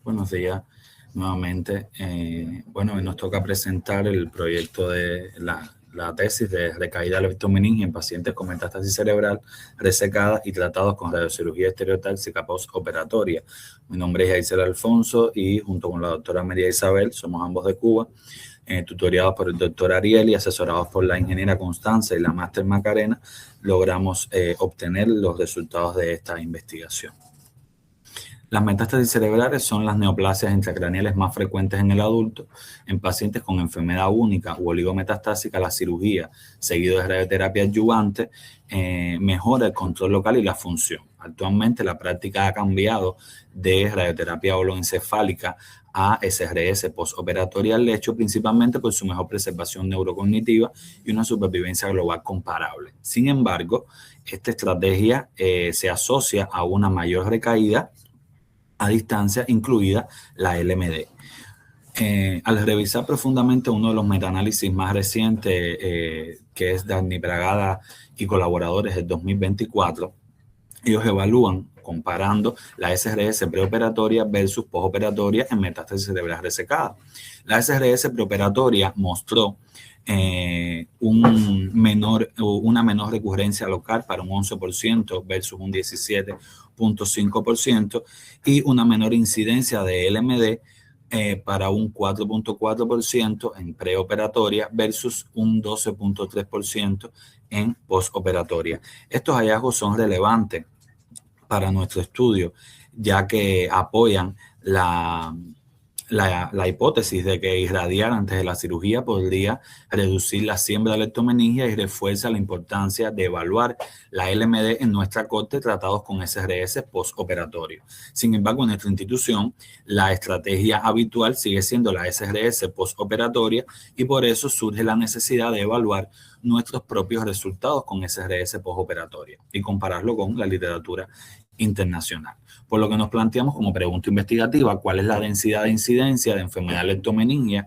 Buenos días nuevamente. Hoy nos toca presentar el proyecto de la tesis de recaída leptomeningia en pacientes con metástasis cerebral resecada y tratados con radiocirugía estereotáxica postoperatoria. Mi nombre es Aisel Alfonso y junto con la doctora María Isabel, somos ambos de Cuba, tutoriados por el doctor Ariel y asesorados por la ingeniera Constanza y la máster Macarena, logramos obtener los resultados de esta investigación. Las metástasis cerebrales son las neoplasias intracraneales más frecuentes en el adulto. En pacientes con enfermedad única u oligometastásica, la cirugía, seguido de radioterapia adyuvante, mejora el control local y la función. Actualmente la práctica ha cambiado de radioterapia holoencefálica a SRS postoperatoria al lecho, principalmente por su mejor preservación neurocognitiva y una supervivencia global comparable. Sin embargo, esta estrategia se asocia a una mayor recaída a distancia, incluida la LMD. Al revisar profundamente uno de los metaanálisis más recientes, que es Dani Bragada y colaboradores del 2024, ellos evalúan comparando la SRS preoperatoria versus postoperatoria en metástasis cerebral resecada. La SRS preoperatoria mostró una menor recurrencia local para un 11% versus un 17.5% y una menor incidencia de LMD para un 4.4% en preoperatoria versus un 12.3% en postoperatoria. Estos hallazgos son relevantes para nuestro estudio, ya que apoyan la hipótesis de que irradiar antes de la cirugía podría reducir la siembra de leptomeningia y refuerza la importancia de evaluar la LMD en nuestra corte tratados con SRS postoperatorio. Sin embargo, en nuestra institución, la estrategia habitual sigue siendo la SRS postoperatoria y por eso surge la necesidad de evaluar nuestros propios resultados con SRS postoperatoria y compararlo con la literatura internacional. Por lo que nos planteamos como pregunta investigativa cuál es la densidad de incidencia de enfermedad leptomeningia,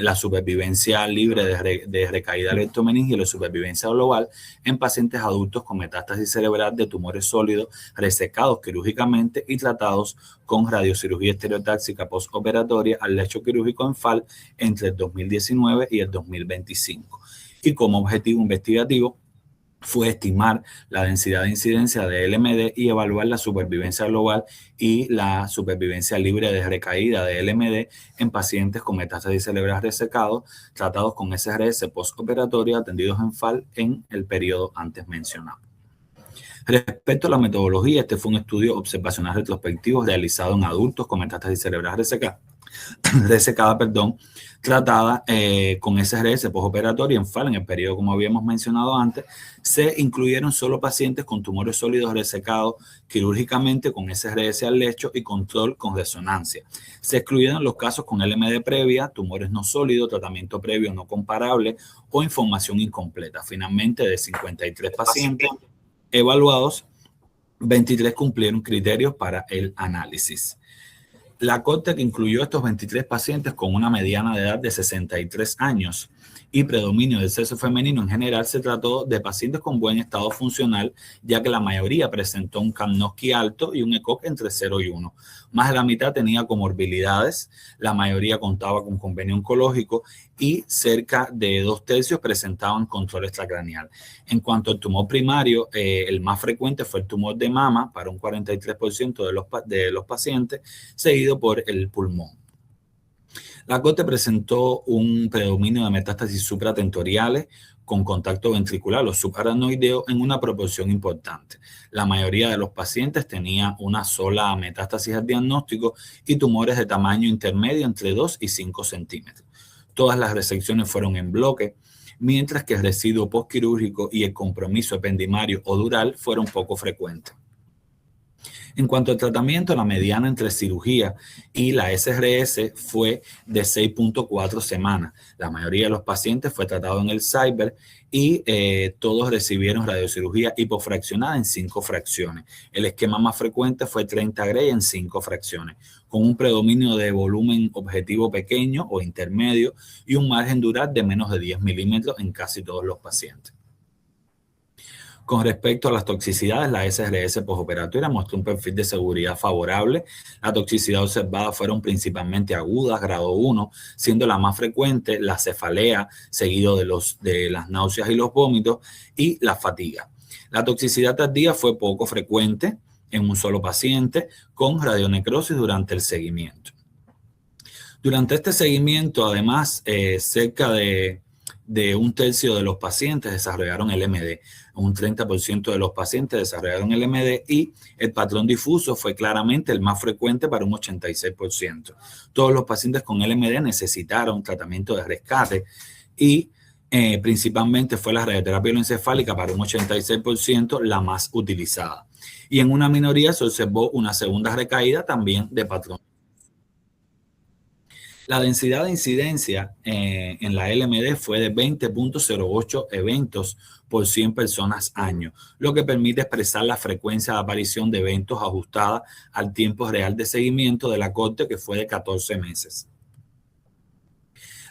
la supervivencia libre de recaída leptomeningia y la supervivencia global en pacientes adultos con metástasis cerebral de tumores sólidos resecados quirúrgicamente y tratados con radiocirugía estereotáxica postoperatoria al lecho quirúrgico en FAL entre el 2019 y el 2025. Y como objetivo investigativo fue estimar la densidad de incidencia de LMD y evaluar la supervivencia global y la supervivencia libre de recaída de LMD en pacientes con metástasis cerebral resecados tratados con SRS postoperatoria atendidos en FAL en el periodo antes mencionado. Respecto a la metodología, este fue un estudio observacional retrospectivo realizado en adultos con metástasis cerebral resecada, tratada con SRS postoperatoria en FAL en el periodo, como habíamos mencionado antes. Se incluyeron solo pacientes con tumores sólidos resecados quirúrgicamente con SRS al lecho y control con resonancia. Se excluyeron los casos con LMD previa, tumores no sólidos, tratamiento previo no comparable o información incompleta. Finalmente, de 53 pacientes evaluados, 23 cumplieron criterios para el análisis. La corte que incluyó a estos 23 pacientes con una mediana de edad de 63 años y predominio del sexo femenino en general, se trató de pacientes con buen estado funcional, ya que la mayoría presentó un Karnofsky alto y un ECOG entre 0 y 1. Más de la mitad tenía comorbilidades, la mayoría contaba con convenio oncológico y cerca de 2/3 presentaban control extracraneal. En cuanto al tumor primario, el más frecuente fue el tumor de mama para un 43% de los pacientes, seguido por el pulmón. La corte presentó un predominio de metástasis supratentoriales con contacto ventricular o subaracnoideo en una proporción importante. La mayoría de los pacientes tenía una sola metástasis al diagnóstico y tumores de tamaño intermedio entre 2 y 5 centímetros. Todas las resecciones fueron en bloque, mientras que el residuo postquirúrgico y el compromiso ependimario o dural fueron poco frecuentes. En cuanto al tratamiento, la mediana entre cirugía y la SRS fue de 6.4 semanas. La mayoría de los pacientes fue tratado en el CyBER y todos recibieron radiocirugía hipofraccionada en 5 fracciones. El esquema más frecuente fue 30 Gray en 5 fracciones, con un predominio de volumen objetivo pequeño o intermedio y un margen dural de menos de 10 milímetros en casi todos los pacientes. Con respecto a las toxicidades, la SRS postoperatoria mostró un perfil de seguridad favorable. La toxicidad observada fueron principalmente agudas, grado 1, siendo la más frecuente la cefalea, seguido de las náuseas y los vómitos, y la fatiga. La toxicidad tardía fue poco frecuente en un solo paciente con radionecrosis durante el seguimiento. Durante este seguimiento, además, cerca de un tercio de los pacientes desarrollaron LMD. Un 30% de los pacientes desarrollaron LMD y el patrón difuso fue claramente el más frecuente para un 86%. Todos los pacientes con LMD necesitaron tratamiento de rescate y principalmente fue la radioterapia encefálica para un 86% la más utilizada. Y en una minoría se observó una segunda recaída también de patrón. La densidad de incidencia en la LMD fue de 20.08 eventos por 100 personas año, lo que permite expresar la frecuencia de aparición de eventos ajustada al tiempo real de seguimiento de la corte, que fue de 14 meses.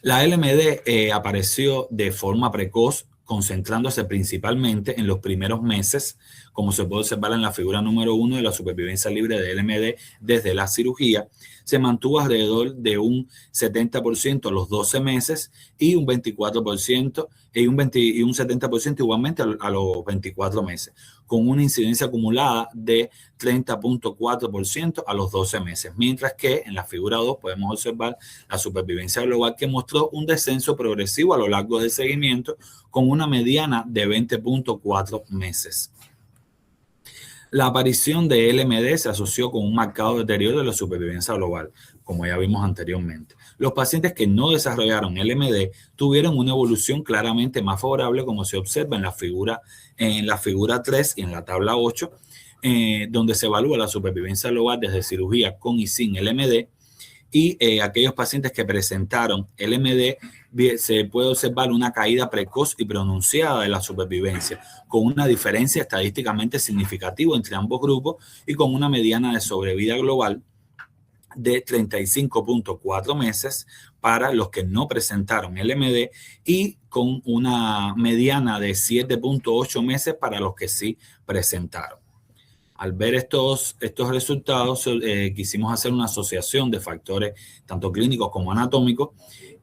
La LMD apareció de forma precoz, concentrándose principalmente en los primeros meses, como se puede observar en la figura número 1 de la supervivencia libre de LMD desde la cirugía. Se mantuvo alrededor de un 70% a los 12 meses y un 24% y un 70% igualmente a los 24 meses, con una incidencia acumulada de 30.4% a los 12 meses, mientras que en la figura 2 podemos observar la supervivencia global, que mostró un descenso progresivo a lo largo del seguimiento con una mediana de 20.4 meses. La aparición de LMD se asoció con un marcado deterioro de la supervivencia global, como ya vimos anteriormente. Los pacientes que no desarrollaron LMD tuvieron una evolución claramente más favorable, como se observa en la figura 3 y en la tabla 8, donde se evalúa la supervivencia global desde cirugía con y sin LMD. Y aquellos pacientes que presentaron LMD, se puede observar una caída precoz y pronunciada de la supervivencia, con una diferencia estadísticamente significativa entre ambos grupos y con una mediana de sobrevida global de 35.4 meses para los que no presentaron LMD y con una mediana de 7.8 meses para los que sí presentaron. Al ver estos resultados, quisimos hacer una asociación de factores tanto clínicos como anatómicos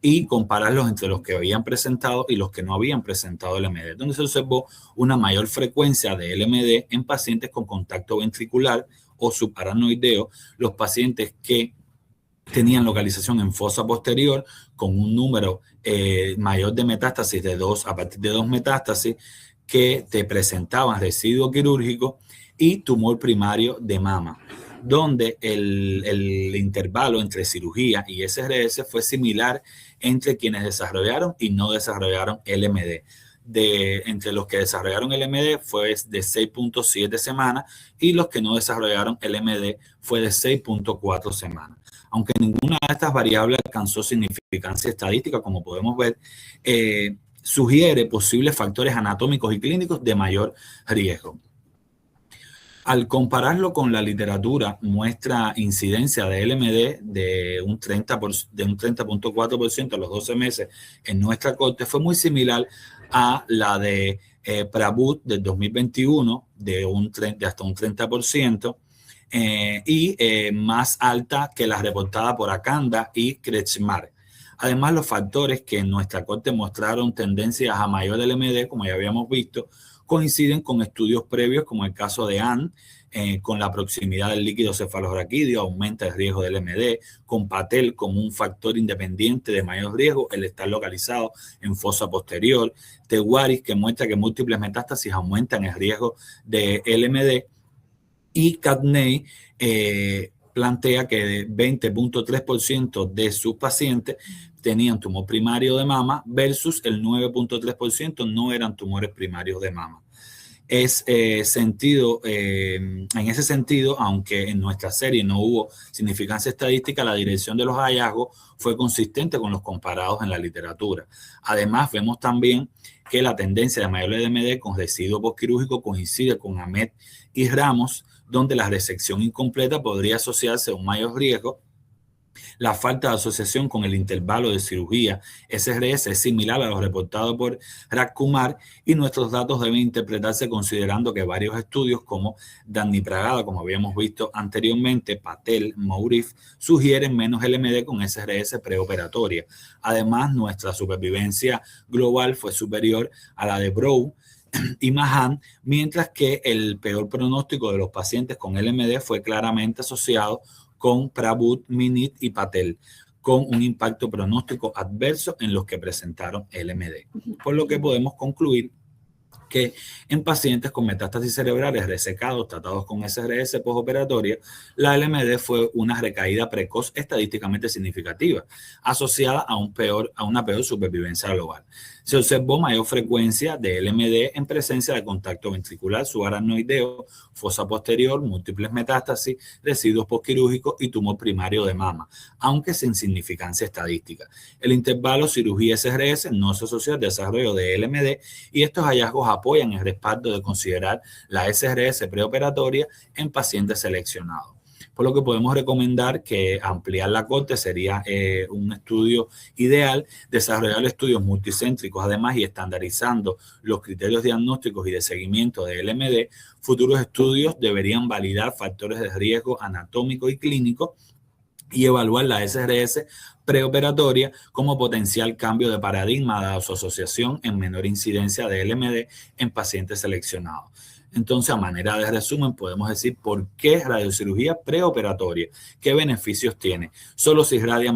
y compararlos entre los que habían presentado y los que no habían presentado LMD, donde se observó una mayor frecuencia de LMD en pacientes con contacto ventricular o subaracnoideo, los pacientes que tenían localización en fosa posterior con un número mayor de metástasis a partir de 2 metástasis, que te presentaban residuo quirúrgico y tumor primario de mama, donde el intervalo entre cirugía y SRS fue similar entre quienes desarrollaron y no desarrollaron LMD. Entre los que desarrollaron LMD fue de 6.7 semanas y los que no desarrollaron LMD fue de 6.4 semanas. Aunque ninguna de estas variables alcanzó significancia estadística, como podemos ver, sugiere posibles factores anatómicos y clínicos de mayor riesgo. Al compararlo con la literatura, muestra incidencia de LMD de un 30.4% a los 12 meses en nuestra corte, fue muy similar a la de Prabut del 2021, de hasta un 30%, y más alta que la reportada por Akanda y Kretschmar. Además, los factores que en nuestra corte mostraron tendencias a mayor LMD, como ya habíamos visto, coinciden con estudios previos, como el caso de Ann, con la proximidad del líquido cefalorraquídeo, aumenta el riesgo del LMD, con Patel como un factor independiente de mayor riesgo, el estar localizado en fosa posterior, Tewaris, que muestra que múltiples metástasis aumentan el riesgo de LMD, y Cadney plantea que 20.3% de sus pacientes tenían tumor primario de mama versus el 9.3% no eran tumores primarios de mama. En ese sentido, aunque en nuestra serie no hubo significancia estadística, la dirección de los hallazgos fue consistente con los comparados en la literatura. Además, vemos también que la tendencia de mayor LMD con residuo postquirúrgico coincide con Ahmed y Ramos, donde la resección incompleta podría asociarse a un mayor riesgo La falta de asociación con el intervalo de cirugía SRS es similar a lo reportado por Raj Kumar y nuestros datos deben interpretarse considerando que varios estudios como Danny Pragada, como habíamos visto anteriormente, Patel, Mourif, sugieren menos LMD con SRS preoperatoria. Además, nuestra supervivencia global fue superior a la de Brough y Mahan, mientras que el peor pronóstico de los pacientes con LMD fue claramente asociado con Prabhu, Minit y Patel, con un impacto pronóstico adverso en los que presentaron LMD. Por lo que podemos concluir que en pacientes con metástasis cerebrales resecados tratados con SRS postoperatoria, la LMD fue una recaída precoz estadísticamente significativa, asociada a una peor supervivencia global. Se observó mayor frecuencia de LMD en presencia de contacto ventricular subaracnoideo, fosa posterior, múltiples metástasis, residuos postquirúrgicos y tumor primario de mama, aunque sin significancia estadística. El intervalo cirugía SRS no se asoció al desarrollo de LMD y estos hallazgos apoyan el respaldo de considerar la SRS preoperatoria en pacientes seleccionados. Por lo que podemos recomendar que ampliar la corte sería un estudio ideal, desarrollar estudios multicéntricos además y estandarizando los criterios diagnósticos y de seguimiento de LMD. Futuros estudios deberían validar factores de riesgo anatómico y clínico y evaluar la SRS preoperatoria como potencial cambio de paradigma dada su asociación en menor incidencia de LMD en pacientes seleccionados. Entonces, a manera de resumen, podemos decir por qué radiocirugía preoperatoria, qué beneficios tiene. Solo se irradia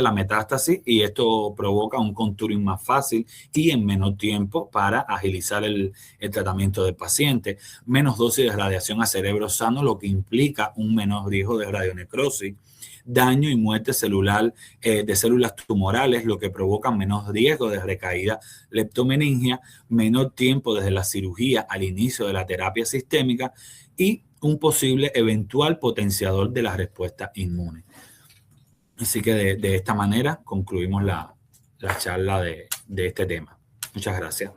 la metástasis y esto provoca un contouring más fácil y en menor tiempo para agilizar el tratamiento del paciente. Menos dosis de radiación a cerebro sano, lo que implica un menor riesgo de radionecrosis. Daño y muerte celular de células tumorales, lo que provoca menos riesgo de recaída leptomeningia, menor tiempo desde la cirugía al inicio de la terapia sistémica y un posible eventual potenciador de la respuesta inmune. Así que de esta manera concluimos la charla de este tema. Muchas gracias.